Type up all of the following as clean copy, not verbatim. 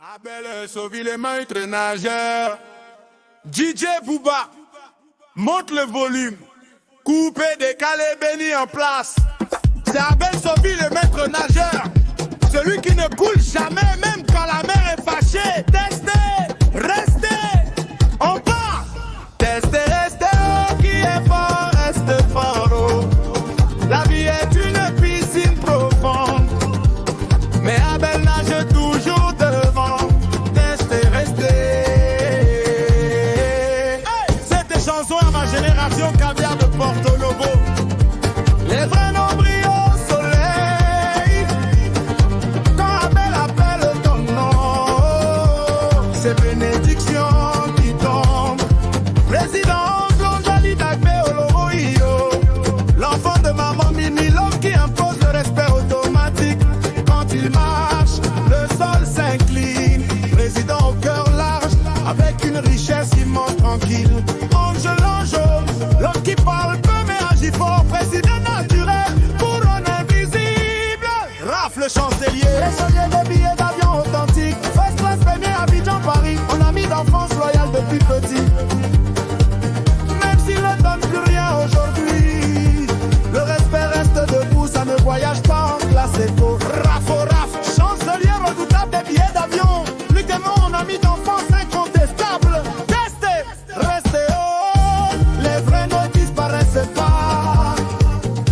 Abel Sauvy les maîtres nageurs. DJ Booba, monte le volume. Coupé, décalé, béni en place. C'est Abel Sauvy le maître nageur. Celui qui ne coule jamais, même quand la mer est fâchée. Testez, restez, on part. Testez, restez, oh, qui est fort, reste fort. Oh. La vie est une piscine profonde, mais Abel nage toujours devant. Testez, restez. Hey, cette chanson à ma génération caviar de Porto Novo. Les vrais noms brillent au soleil quand Abel appelle ton nom. C'est bénédiction qui tombe. Président Longali Dagbe Oloroio, l'enfant de maman Mimi, l'homme qui impose le respect automatique. Quand il marche, le sol s'incline. Président au cœur large, avec une richesse immense tranquille. Ange, l'homme qui parle peu mais agit fort. Président naturel, couronne invisible. Rafle chancelier, échangeur de billets d'avion authentique. First class premier Abidjan Paris, on a mis d'enfance loyale depuis petit. Même s'il ne donne plus rien aujourd'hui, le respect reste debout, ça ne voyage pas en classe éco. Raf, chancelier redoutable des billets d'avion. Plus qu'aimant, on a mis d'enfance incontestable. Testez, restez haut, les vrais ne disparaissent pas.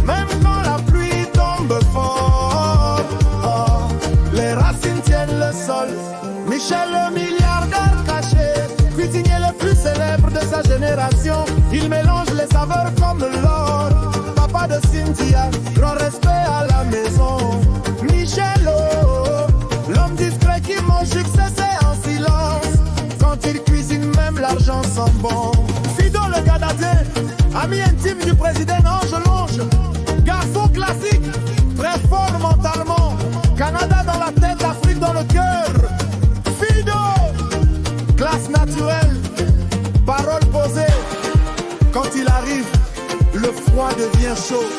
Même quand la pluie tombe fort, oh, les racines tiennent le sol. Michel le milliardaire caché, cuisinier le plus célèbre de sa génération. Il mélange les saveurs comme l'or. Papa de Cynthia, grand respect à la maison. Michel, oh, l'homme discret qui mange succès, c'est en silence. Quand il cuisine, même l'argent sent bon. Fido le Gadadien, ami intime du président Ange Longe. Garçon classique, très fort mentalement. Canada dans la tête, Afrique dans le cœur. Fido, classe naturelle, parole posée. Quand il arrive, le froid devient chaud.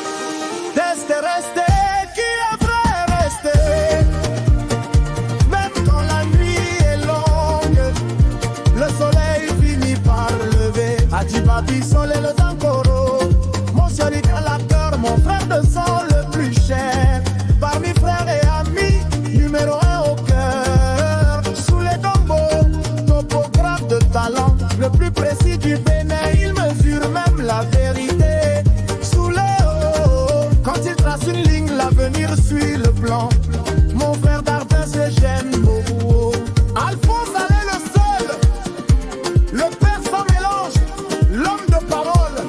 Testez, restez, qui est vrai, restez. Même quand la nuit est longue, le soleil finit par lever. Adjibabi, soleil, le Dankoro. Mon solide à la cœur, mon frère de sang le plus cher. Parmi frères et amis, numéro 1 au cœur. Sous les tombeaux, topographe de talent, le plus précis du Bénin, il mesure même la vérité. Sous les hauts, quand il trace une ligne, l'avenir suit le plan. Mon frère d'Ardin, c'est j'aime beaucoup. Alphonse allait le seul, le père sans mélange, l'homme de parole.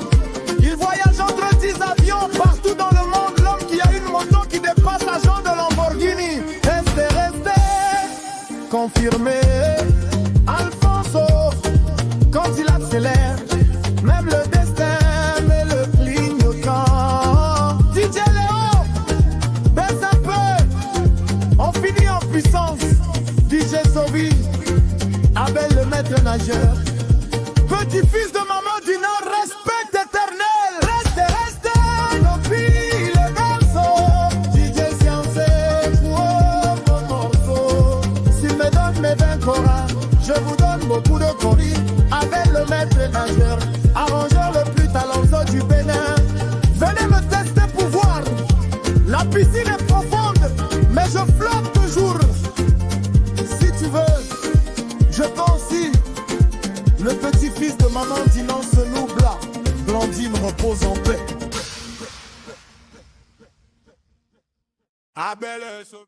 Il voyage entre 10 avions partout dans le monde. L'homme qui a une moto qui dépasse l'agent de Lamborghini. Restez, confirmé. Alfonso, quand il accélère, même le destin met le clignotant. DJ Léo, baisse un peu, on finit en puissance. DJ Sauvy, Abel le maître nageur. Petit-fils de maman du Nord, respect éternel. Restez, nos filles, les garçons. DJ Science, pour mon morceau. S'il me donne mes 20 coras, je vous donne beaucoup de coris. Abel le maître nageur, arrangeur le plus talentueux du Bénin. Venez me tester pour voir. La piscine est profonde, mais je flotte toujours. Si tu veux, je peux aussi. Le petit-fils de maman dit non, ce noubla. Blandine repose en paix. Abel Sauvy.